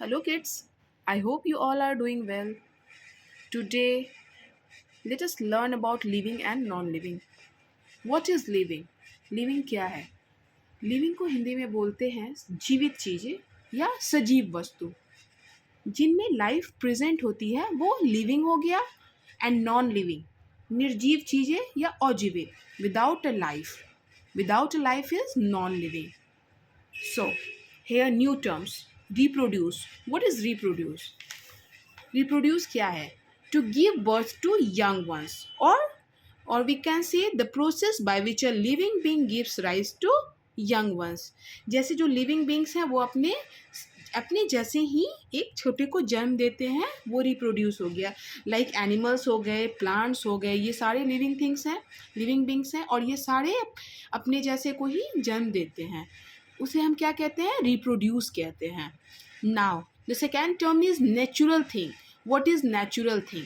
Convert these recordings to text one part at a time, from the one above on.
Hello, kids. I hope you all are doing well. Today, let us learn about living and non living. What is living? Living क्या है? Living को हिंदी में बोलते हैं जीवित चीजें या सजीव वस्तु जिनमें लाइफ प्रेजेंट होती है वो लिविंग हो गया एंड नॉन लिविंग निर्जीव चीजें या अजीवित without a life is non living. So, here new terms. Reproduce. What is reproduce? Reproduce क्या है? To give birth to young ones, or we can say the process by which a living being gives rise to young ones. जैसे जो living beings हैं वो अपने अपने जैसे ही एक छोटे को जन्म देते हैं वो रिप्रोड्यूस हो गया. लाइक एनिमल्स हो गए, प्लांट्स हो गए, ये सारे लिविंग थिंग्स हैं, लिविंग बींग्स हैं और ये सारे अपने जैसे को ही जन्म देते हैं. उसे हम क्या कहते हैं? रिप्रोड्यूस कहते हैं. Now the second term is natural thing. What is natural thing?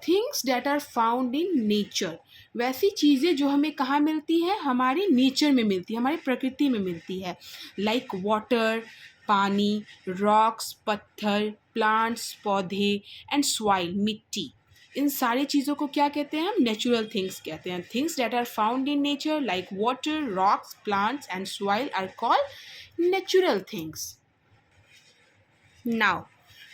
Things that are found in nature. वैसी चीज़ें जो हमें कहाँ मिलती है? हमारे नेचर में मिलती है, हमारी प्रकृति में मिलती है. लाइक वाटर, पानी, रॉक्स, पत्थर, प्लांट्स, पौधे एंड सॉइल, मिट्टी. इन सारी चीज़ों को क्या कहते हैं? हम नेचुरल थिंग्स कहते हैं. Things that are found in nature like water, rocks, plants and soil are called natural things. Now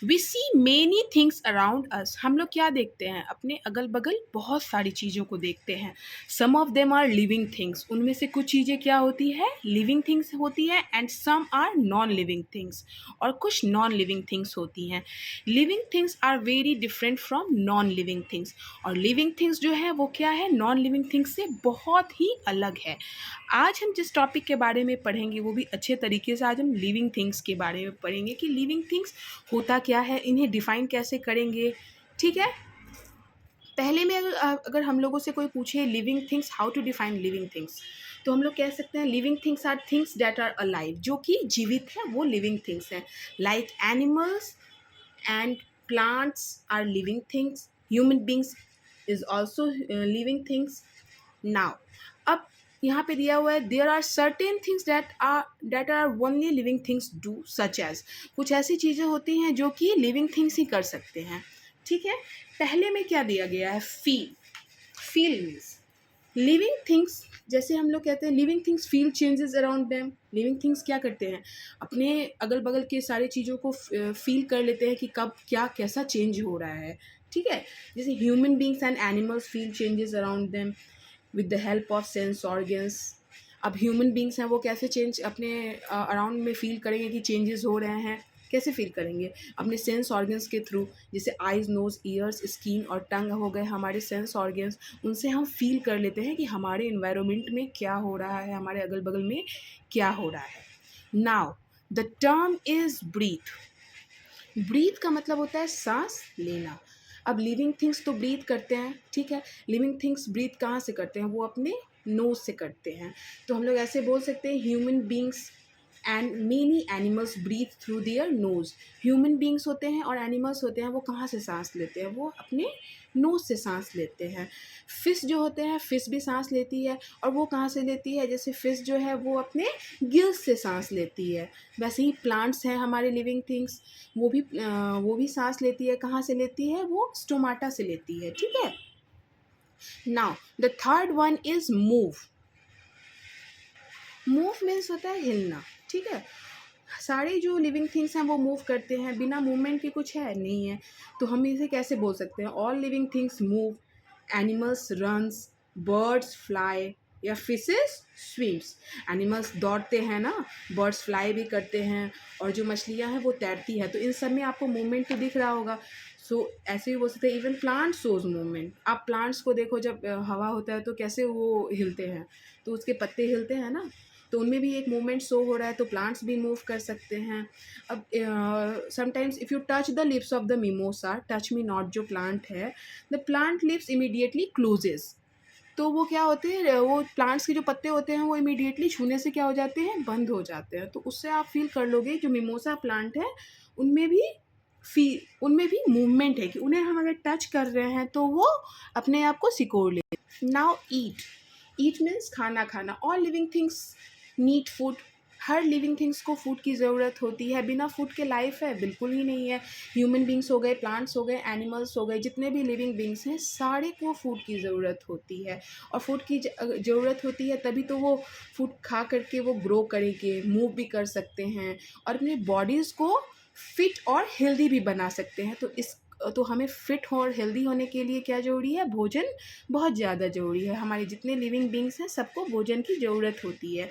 we see many things around us. हम लोग क्या देखते हैं? अपने अगल बगल बहुत सारी चीज़ों को देखते हैं. Some of them are living things. उनमें से कुछ चीज़ें क्या होती है? लिविंग थिंग्स होती है. And some are non living things. और कुछ नॉन लिविंग थिंग्स होती हैं. Living things are very different from non living things. और लिविंग थिंग्स जो है वो क्या है? नॉन लिविंग थिंग्स से बहुत ही अलग है. आज हम जिस टॉपिक के बारे में पढ़ेंगे वो भी अच्छे तरीके से आज हम लिविंग थिंग्स के बारे में पढ़ेंगे कि लिविंग थिंग्स होता क्या है, इन्हें डिफ़ाइन कैसे करेंगे. ठीक है. पहले में अगर हम लोगों से कोई पूछे living things, how to define living things, तो हम लोग कह सकते हैं living things are things that are alive. जो कि जीवित है वो लिविंग थिंग्स हैं. Like animals and plants are living things. Human beings is also living things. Now अब यहाँ पे दिया हुआ है there are certain things that are only living things do such as. कुछ ऐसी चीज़ें होती हैं जो कि लिविंग थिंग्स ही कर सकते हैं. ठीक है. पहले में क्या दिया गया है? Feel. Feel means living things. जैसे हम लोग कहते हैं living things feel changes around them. Living things क्या करते हैं? अपने अगल बगल के सारे चीज़ों को फील कर लेते हैं कि कब क्या कैसा चेंज हो रहा है. ठीक है. जैसे human beings and animals feel changes around them with the help of sense organs. अब ह्यूमन बींग्स हैं वो कैसे चेंज अपने अराउंड में फील करेंगे कि चेंजेस हो रहे हैं? कैसे फील करेंगे? अपने सेंस ऑर्गन्स के थ्रू. जैसे आइज़, नोज़, ईयर्स, स्किन और टंग हो गए हमारे सेंस ऑर्गन्स. उनसे हम फील कर लेते हैं कि हमारे इन्वायरमेंट में क्या हो रहा है, हमारे अगल बगल में क्या हो रहा है. Now the term is breath. Breath का मतलब होता है सांस लेना. अब लिविंग थिंग्स तो ब्रीथ करते हैं. ठीक है. लिविंग थिंग्स ब्रीथ कहाँ से करते हैं? वो अपने नोज से करते हैं. तो हम लोग ऐसे बोल सकते हैं human beings and many animals breathe through their nose. Human beings होते हैं और एनिमल्स होते हैं वो कहाँ से सांस लेते हैं? वो अपने नोज से सांस लेते हैं. फिश जो होते हैं, फिश भी सांस लेती है. और वो कहाँ से लेती है? जैसे फिश जो है वो अपने गिल्स से सांस लेती है. वैसे ही प्लांट्स हैं हमारे लिविंग थिंग्स, वो भी सांस लेती है. कहाँ से लेती है? वो स्टोमाटा से लेती है. ठीक है. Now the third one is move. Move means होता है हिलना. ठीक है. सारे जो लिविंग थिंग्स हैं वो मूव करते हैं. बिना मूवमेंट के कुछ है नहीं है. तो हम इसे कैसे बोल सकते हैं? All living things move. Animals runs, birds fly या फिशेस स्विम्स. एनिमल्स दौड़ते हैं ना, बर्ड्स फ्लाई भी करते हैं और जो मछलियाँ हैं वो तैरती है. तो इन सब में आपको मूवमेंट तो दिख रहा होगा. सो ऐसे ही बोल सकते हैं इवन प्लांट शोज मूवमेंट. आप प्लांट्स को देखो, जब हवा होता है तो कैसे वो हिलते हैं, तो उसके पत्ते हिलते हैं ना, तो उनमें भी एक मूवमेंट शो हो रहा है. तो प्लांट्स भी मूव कर सकते हैं. अब sometimes if you touch the lips of the mimosa, touch me not जो प्लांट है, the plant lips immediately closes. तो वो क्या होते हैं, वो प्लांट्स के जो पत्ते होते हैं वो इमीडिएटली छूने से क्या हो जाते हैं? बंद हो जाते हैं. तो उससे आप फील कर लोगे जो मिमोसा प्लांट है उनमें भी उनमें भी मूवमेंट है कि उन्हें हम अगर टच कर रहे हैं तो वो अपने आप को सिकोड़ ले. नाउ ईट. ईट मीन्स खाना खाना. All living things need food. हर लिविंग थिंग्स को फूड की ज़रूरत होती है, बिना फूड के लाइफ है बिल्कुल ही नहीं है। ह्यूमन बींग्स हो गए, प्लांट्स हो गए, एनिमल्स हो गए, जितने भी लिविंग बींग्स हैं सारे को फूड की ज़रूरत होती है। और फूड की ज़रूरत होती है तभी तो वो फूड खा करके वो ग्रो करेंगे, मूव भी कर सकते हैं और अपने बॉडीज़ को फिट और हेल्दी भी बना सकते हैं। तो हमें फिट और हेल्दी होने के लिए क्या ज़रूरी है? भोजन बहुत ज़्यादा ज़रूरी है। हमारे जितने लिविंग बींग्स हैं सबको भोजन की ज़रूरत होती है।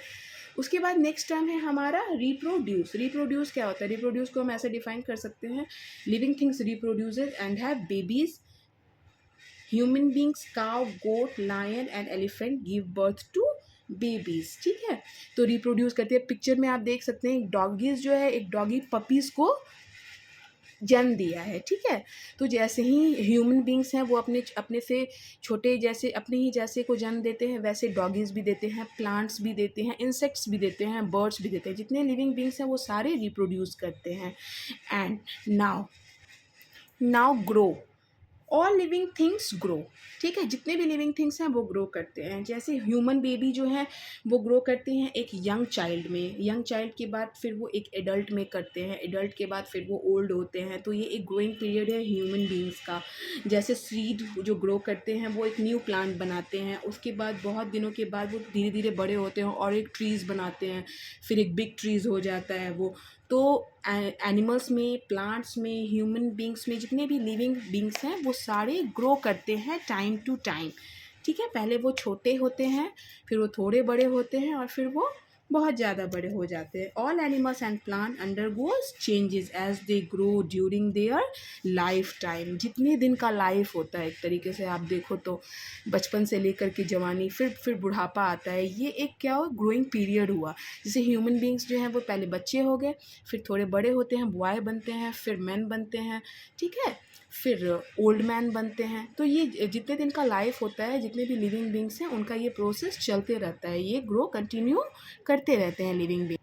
उसके बाद नेक्स्ट टर्म है हमारा रिप्रोड्यूस। रिप्रोड्यूस क्या होता है? रिप्रोड्यूस को हम ऐसे डिफाइन कर सकते हैं, living things reproduces and have babies. Human beings, cow, goat, lion and elephant give birth to babies. ठीक है, तो रिप्रोड्यूस करते हैं। पिक्चर में आप देख सकते हैं डॉगीज जो है, एक डॉगी पपीज़ को जन्म दिया है। ठीक है, तो जैसे ही ह्यूमन बींग्स हैं वो अपने अपने से छोटे जैसे अपने ही जैसे को जन्म देते हैं, वैसे डॉगीज़ भी देते हैं, प्लांट्स भी देते हैं, इंसेक्ट्स भी देते हैं, बर्ड्स भी देते हैं। जितने लिविंग बींग्स हैं वो सारे रिप्रोड्यूस करते हैं। And now now grow, all living things grow. ठीक है, जितने भी लिविंग थिंग्स हैं वो ग्रो करते हैं। जैसे ह्यूमन बेबी जो है वो ग्रो करते हैं एक यंग चाइल्ड में, यंग चाइल्ड के बाद फिर वो एक एडल्ट में करते हैं, एडल्ट के बाद फिर वो ओल्ड होते हैं। तो ये एक ग्रोइंग पीरियड है ह्यूमन बींग्स का। जैसे सीड जो ग्रो करते हैं वो एक न्यू प्लांट बनाते हैं, उसके बाद बहुत दिनों के बाद वो धीरे धीरे बड़े होते हैं और एक ट्रीज़ बनाते हैं, फिर एक बिग ट्रीज़ हो जाता है वो। तो एनिमल्स में, प्लांट्स में, ह्यूमन बींग्स में, जितने भी लिविंग बींग्स हैं वो सारे ग्रो करते हैं टाइम टू टाइम। ठीक है, पहले वो छोटे होते हैं, फिर वो थोड़े बड़े होते हैं और फिर वो बहुत ज़्यादा बड़े हो जाते हैं। All animals and plant undergoes changes as they grow during their life time. जितने दिन का लाइफ होता है एक तरीके से आप देखो तो, बचपन से लेकर के जवानी, फिर बुढ़ापा आता है, ये एक क्या हुआ? ग्रोइंग पीरियड हुआ। जैसे ह्यूमन बींग्स जो हैं वो पहले बच्चे हो गए, फिर थोड़े बड़े होते हैं, बॉय बनते हैं, फिर मैन बनते हैं। ठीक है, फिर ओल्ड मैन बनते हैं। तो ये जितने दिन का लाइफ होता है, जितने भी लिविंग बींग्स हैं उनका ये प्रोसेस चलते रहता है, ये ग्रो कंटिन्यू करते रहते हैं लिविंग बींग।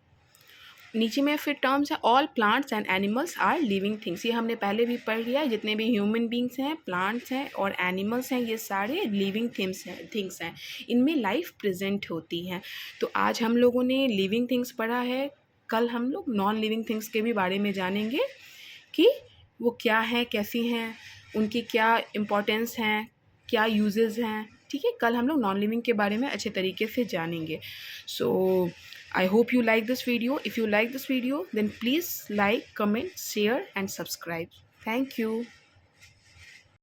नीचे में फिर टर्म्स है, all plants and animals are living things. ये हमने पहले भी पढ़ लिया है, जितने भी ह्यूमन बींग्स हैं, प्लांट्स हैं और एनिमल्स हैं, ये सारे लिविंग थिंग्स हैं, इनमें लाइफ प्रेजेंट होती है। तो आज हम लोगों ने लिविंग थिंग्स पढ़ा है, कल हम लोग नॉन लिविंग थिंग्स के भी बारे में जानेंगे कि वो क्या हैं, कैसी हैं, उनकी क्या इम्पोर्टेंस हैं, क्या यूजेस हैं। ठीक है, कल हम लोग नॉन लिविंग के बारे में अच्छे तरीके से जानेंगे। सो I hope you like this video. If you like this video, then please like, comment, share and subscribe. Thank you.